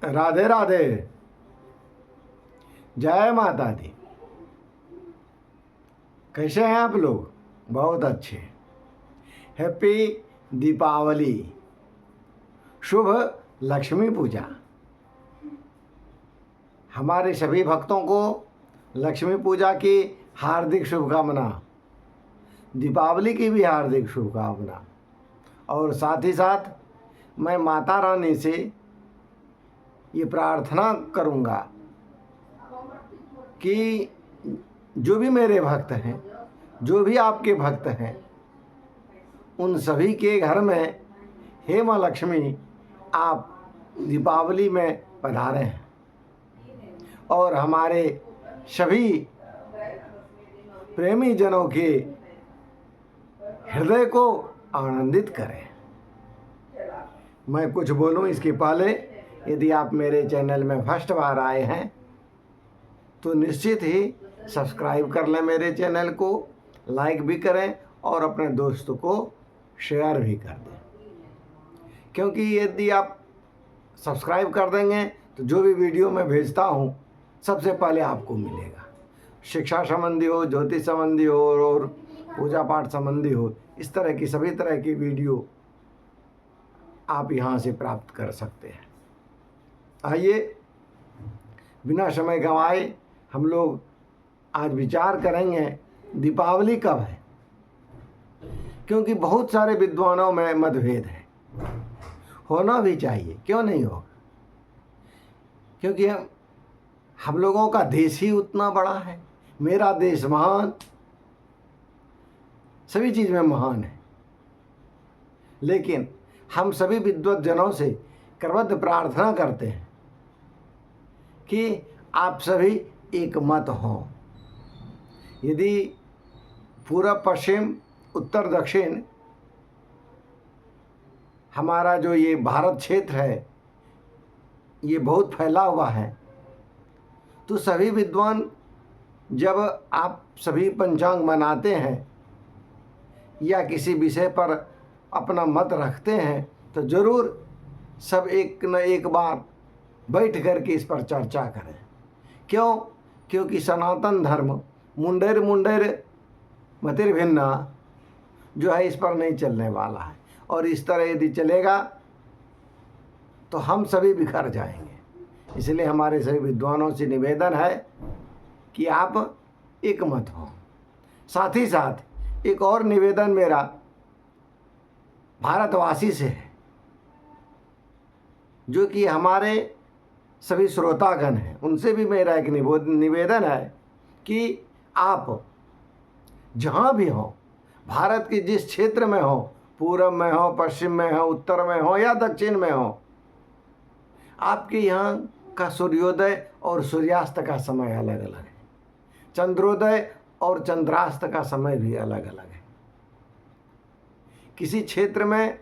राधे राधे। जय माता दी। कैसे हैं आप लोग? बहुत अच्छे। हैप्पी दीपावली, शुभ लक्ष्मी पूजा। हमारे सभी भक्तों को लक्ष्मी पूजा की हार्दिक शुभकामना, दीपावली की भी हार्दिक शुभकामना। और साथ ही साथ मैं माता रानी से ये प्रार्थना करूँगा कि जो भी मेरे भक्त हैं, जो भी आपके भक्त हैं, उन सभी के घर में हे माँ लक्ष्मी आप दीपावली में पधारे हैं और हमारे सभी प्रेमी जनों के हृदय को आनंदित करें। मैं कुछ बोलूं इसके पहले, यदि आप मेरे चैनल में फर्स्ट बार आए हैं तो निश्चित ही सब्सक्राइब कर लें मेरे चैनल को, लाइक भी करें और अपने दोस्तों को शेयर भी कर दें। क्योंकि यदि आप सब्सक्राइब कर देंगे तो जो भी वीडियो मैं भेजता हूँ सबसे पहले आपको मिलेगा। शिक्षा संबंधी हो, ज्योतिष संबंधी हो और पूजा पाठ संबंधी हो, इस तरह की सभी तरह की वीडियो आप यहाँ से प्राप्त कर सकते हैं। आइए बिना समय गंवाए हम लोग आज विचार करेंगे दीपावली कब है। क्योंकि बहुत सारे विद्वानों में मतभेद है, होना भी चाहिए, क्यों नहीं होगा। क्योंकि हम लोगों का देश ही उतना बड़ा है, मेरा देश महान, सभी चीज़ में महान है। लेकिन हम सभी विद्वत जनों से करबद्ध प्रार्थना करते हैं कि आप सभी एक मत हों। यदि पूर्व पश्चिम उत्तर दक्षिण हमारा जो ये भारत क्षेत्र है ये बहुत फैला हुआ है, तो सभी विद्वान जब आप सभी पंचांग मनाते हैं या किसी विषय पर अपना मत रखते हैं तो ज़रूर सब एक न एक बार बैठ कर के इस पर चर्चा करें। क्यों? क्योंकि सनातन धर्म मुंडेर मुंडेर मतिर्भिन्ना जो है इस पर नहीं चलने वाला है, और इस तरह यदि चलेगा तो हम सभी बिखर जाएंगे। इसलिए हमारे सभी विद्वानों से निवेदन है कि आप एक मत हो। साथ ही साथ एक और निवेदन मेरा भारतवासी से है, जो कि हमारे सभी श्रोतागण हैं, उनसे भी मेरा एक निवेदन है कि आप जहाँ भी हो, भारत के जिस क्षेत्र में हो, पूर्व में हो, पश्चिम में हो, उत्तर में हो या दक्षिण में हो, आपके यहाँ का सूर्योदय और सूर्यास्त का समय अलग अलग है, चंद्रोदय और चंद्रास्त का समय भी अलग अलग है। किसी क्षेत्र में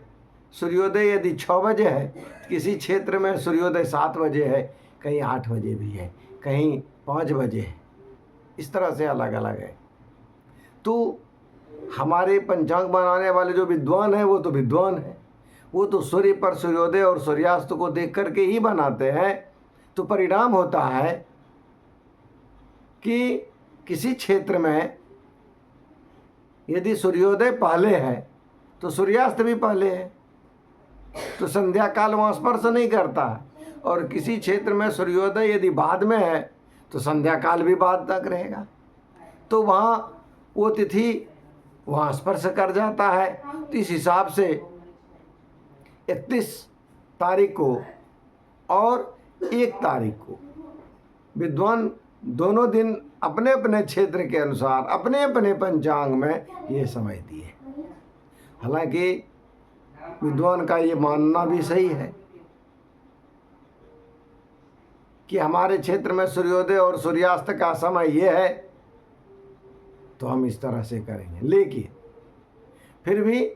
सूर्योदय यदि 6 बजे है, किसी क्षेत्र में सूर्योदय 7 बजे है, कहीं 8 बजे भी है, कहीं 5 बजे है, इस तरह से अलग अलग है। तो हमारे पंचांग बनाने वाले जो विद्वान हैं वो तो विद्वान हैं, वो तो सूर्य पर सूर्योदय और सूर्यास्त को देख करके ही बनाते हैं। तो परिणाम होता है कि किसी क्षेत्र में यदि सूर्योदय पहले है तो सूर्यास्त भी पहले है, तो संध्या काल वहाँ स्पर्श नहीं करता है। और किसी क्षेत्र में सूर्योदय यदि बाद में है तो संध्या काल भी बाद तक रहेगा, तो वहाँ वो तिथि वहाँ स्पर्श कर जाता है। तो इस हिसाब से 31 तारीख को और 1 तारीख को विद्वान दोनों दिन अपने अपने क्षेत्र के अनुसार अपने अपने पंचांग में ये समय दिए। हालांकि विद्वान का ये मानना भी सही है कि हमारे क्षेत्र में सूर्योदय और सूर्यास्त का समय ये है, तो हम इस तरह से करेंगे। लेकिन फिर भी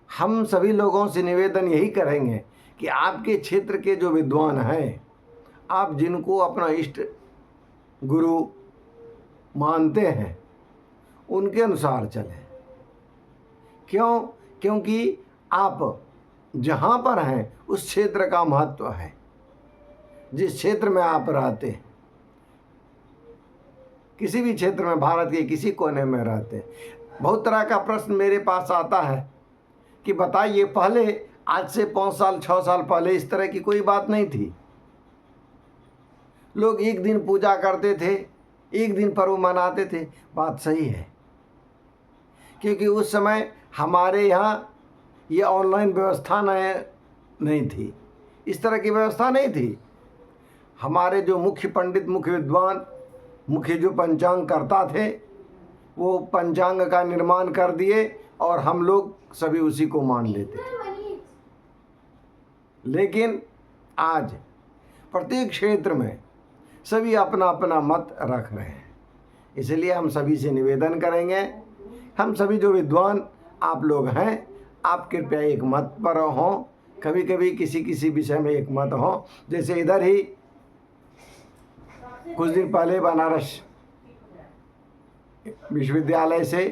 हम सभी लोगों से निवेदन यही करेंगे कि आपके क्षेत्र के जो विद्वान हैं, आप जिनको अपना इष्ट गुरु मानते हैं, उनके अनुसार चलें। क्यों? क्योंकि आप जहाँ पर हैं उस क्षेत्र का महत्व है। जिस क्षेत्र में आप रहते हैं, किसी भी क्षेत्र में, भारत के किसी कोने में रहते हैं, बहुत तरह का प्रश्न मेरे पास आता है कि बताइए, पहले आज से 5 साल 6 साल पहले इस तरह की कोई बात नहीं थी। लोग एक दिन पूजा करते थे, एक दिन पर्व मनाते थे। बात सही है, क्योंकि उस समय हमारे यहाँ ये ऑनलाइन व्यवस्था नहीं थी, इस तरह की व्यवस्था नहीं थी। हमारे जो मुख्य पंडित, मुख्य विद्वान, मुख्य जो पंचांग करता थे, वो पंचांग का निर्माण कर दिए और हम लोग सभी उसी को मान लेते थे। लेकिन आज प्रत्येक क्षेत्र में सभी अपना अपना मत रख रहे हैं। इसलिए हम सभी से निवेदन करेंगे, हम सभी जो विद्वान आप लोग हैं, आप कृपया एक मत पर हों। कभी कभी किसी किसी विषय में एक मत हो। जैसे इधर ही कुछ दिन पहले बनारस विश्वविद्यालय से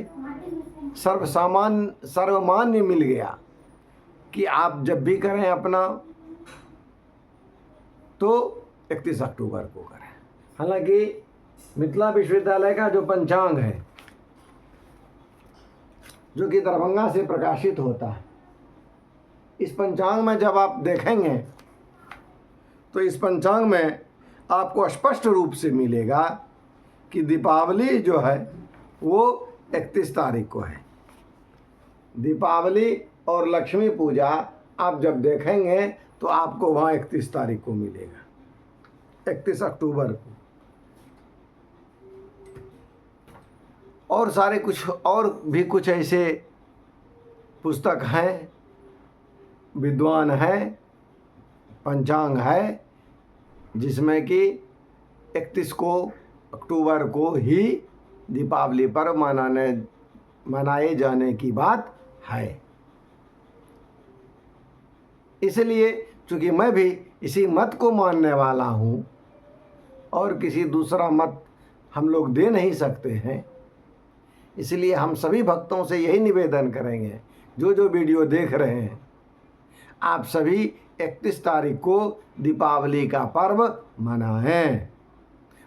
सर्वमान्य मिल गया कि आप जब भी करें अपना तो 31 अक्टूबर को करें। हालांकि मिथिला विश्वविद्यालय का जो पंचांग है, जो कि दरभंगा से प्रकाशित होता है, इस पंचांग में जब आप देखेंगे तो इस पंचांग में आपको स्पष्ट रूप से मिलेगा कि दीपावली जो है वो 31 तारीख को है। दीपावली और लक्ष्मी पूजा आप जब देखेंगे तो आपको वहाँ 31 तारीख को मिलेगा, 31 अक्टूबर को। और सारे कुछ और भी कुछ ऐसे पुस्तक हैं, विद्वान हैं, पंचांग है, जिसमें कि 31 को अक्टूबर को ही दीपावली पर मनाए जाने की बात है। इसलिए चूँकि मैं भी इसी मत को मानने वाला हूँ और किसी दूसरा मत हम लोग दे नहीं सकते हैं, इसलिए हम सभी भक्तों से यही निवेदन करेंगे, जो जो वीडियो देख रहे हैं, आप सभी 31 तारीख को दीपावली का पर्व मनाएं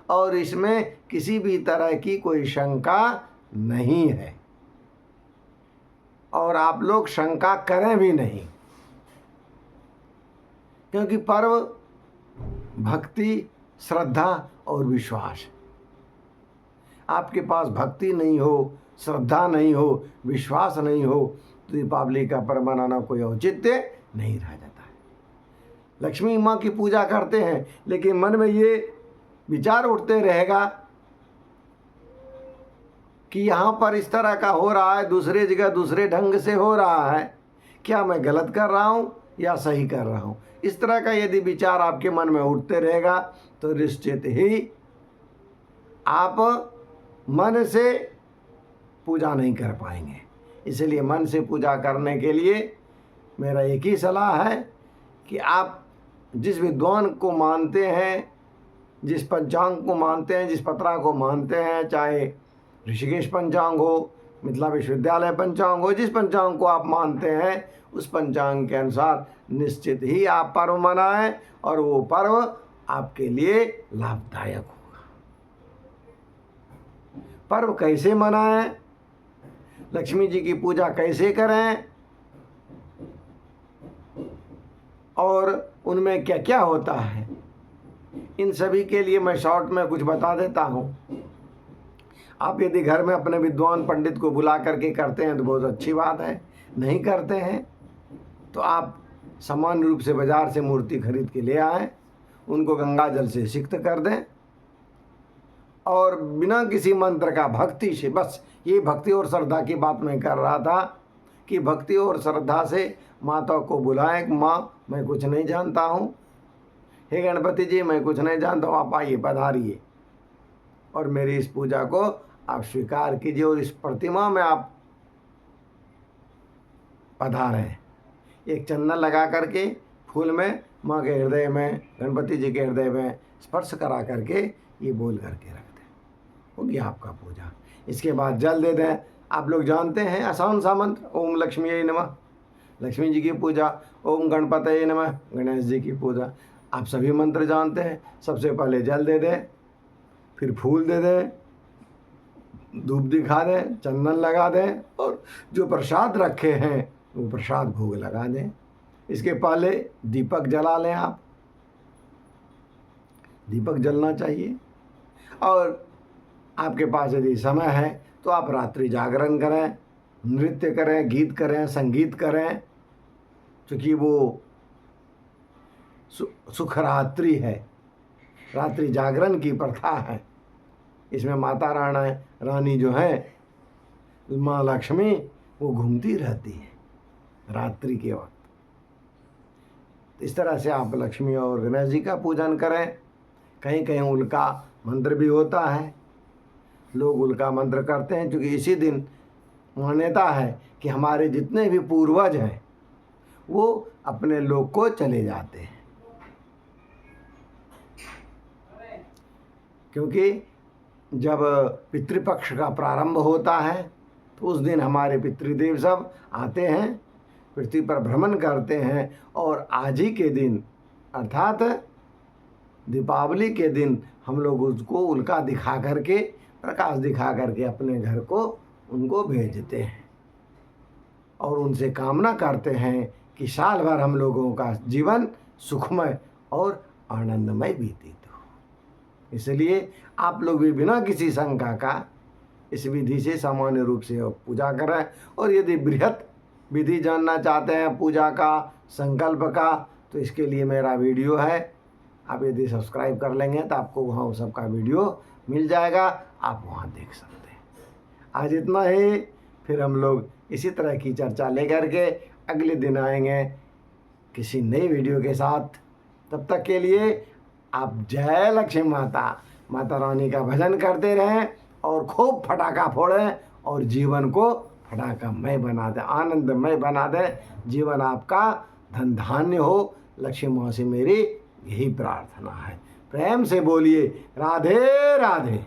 और इसमें किसी भी तरह की कोई शंका नहीं है और आप लोग शंका करें भी नहीं, क्योंकि पर्व भक्ति, श्रद्धा और विश्वास है। आपके पास भक्ति नहीं हो, श्रद्धा नहीं हो, विश्वास नहीं हो तो दीपावली का पर्व मनाना कोई औचित्य नहीं रह जाता है। लक्ष्मी माँ की पूजा करते हैं, लेकिन मन में ये विचार उठते रहेगा कि यहाँ पर इस तरह का हो रहा है, दूसरे जगह दूसरे ढंग से हो रहा है, क्या मैं गलत कर रहा हूँ या सही कर रहा हूँ। इस तरह का यदि विचार आपके मन में उठते रहेगा तो निश्चित ही आप मन से पूजा नहीं कर पाएंगे। इसलिए मन से पूजा करने के लिए मेरा एक ही सलाह है कि आप जिस विद्वान को मानते हैं, जिस पंचांग को मानते हैं, जिस पत्रा को मानते हैं, चाहे ऋषिकेश पंचांग हो, मिथिला विश्वविद्यालय पंचांग हो, जिस पंचांग को आप मानते हैं उस पंचांग के अनुसार निश्चित ही आप पर्व मनाएं और वो पर्व आपके लिए लाभदायक होगा। पर्व कैसे मनाएं, लक्ष्मी जी की पूजा कैसे करें और उनमें क्या क्या होता है, इन सभी के लिए मैं शॉर्ट में कुछ बता देता हूँ। आप यदि घर में अपने विद्वान पंडित को बुला करके करते हैं तो बहुत अच्छी बात है, नहीं करते हैं तो आप सामान्य रूप से बाज़ार से मूर्ति खरीद के ले आएँ, उनको गंगा जल से सिक्त कर दें और बिना किसी मंत्र का भक्ति से, बस ये भक्ति और श्रद्धा की बात मैं कर रहा था कि भक्ति और श्रद्धा से माता को बुलाएं, माँ मैं कुछ नहीं जानता हूँ, हे गणपति जी मैं कुछ नहीं जानता हूँ, आप आइए पधारिए और मेरी इस पूजा को आप स्वीकार कीजिए और इस प्रतिमा में आप पधारें। एक चंदन लगा करके फूल में माँ के हृदय में, गणपति जी के हृदय में स्पर्श करा करके ये बोल करके रख दें, हो गया आपका पूजा। इसके बाद जल दे दें। आप लोग जानते हैं आसान सा मंत्र, ओम लक्ष्मीये नमः, लक्ष्मी जी की पूजा, ओम गणपतये नमः, गणेश जी की पूजा। आप सभी मंत्र जानते हैं। सबसे पहले जल दे दें, फिर फूल दे दें, धूप दिखा दें, चंदन लगा दें और जो प्रसाद रखे हैं वो प्रसाद भोग लगा दें। इसके पहले दीपक जला लें। आप दीपक जलना चाहिए। और आपके पास यदि समय है तो आप रात्रि जागरण करें, नृत्य करें, गीत करें, संगीत करें, क्योंकि वो सुखरात्रि है, रात्रि जागरण की प्रथा है। इसमें माता रानी जो है, माँ लक्ष्मी, वो घूमती रहती है रात्रि के वक्त। इस तरह से आप लक्ष्मी और गणेश जी का पूजन करें। कहीं कहीं उल्का मंत्र भी होता है, लोग उल्का मंत्र करते हैं, क्योंकि इसी दिन मान्यता है कि हमारे जितने भी पूर्वज हैं वो अपने लोक को चले जाते हैं। क्योंकि जब पितृपक्ष का प्रारंभ होता है तो उस दिन हमारे पितृदेव सब आते हैं, पृथ्वी पर भ्रमण करते हैं, और आज ही के दिन अर्थात दीपावली के दिन हम लोग उसको उल्का दिखा करके, प्रकाश दिखा करके अपने घर को उनको भेजते हैं और उनसे कामना करते हैं कि साल भर हम लोगों का जीवन सुखमय और आनंदमय व्यतीत हो। इसलिए आप लोग भी बिना किसी शंका का इस विधि से सामान्य रूप से पूजा करें। और यदि बृहत विधि जानना चाहते हैं पूजा का, संकल्प का, तो इसके लिए मेरा वीडियो है। आप यदि सब्सक्राइब कर लेंगे तो आपको वहाँ उस सबका वीडियो मिल जाएगा, आप वहाँ देख सकते हैं। आज इतना ही, फिर हम लोग इसी तरह की चर्चा लेकर के अगले दिन आएंगे किसी नई वीडियो के साथ। तब तक के लिए आप जय लक्ष्मी माता रानी का भजन करते रहें और खूब फटाका फोड़ें और जीवन को फटाकामय बना दें, आनंदमय बना दें। जीवन आपका धन धान्य हो, लक्ष्मी माँ से मेरी यही प्रार्थना है। प्रेम से बोलिए राधे राधे।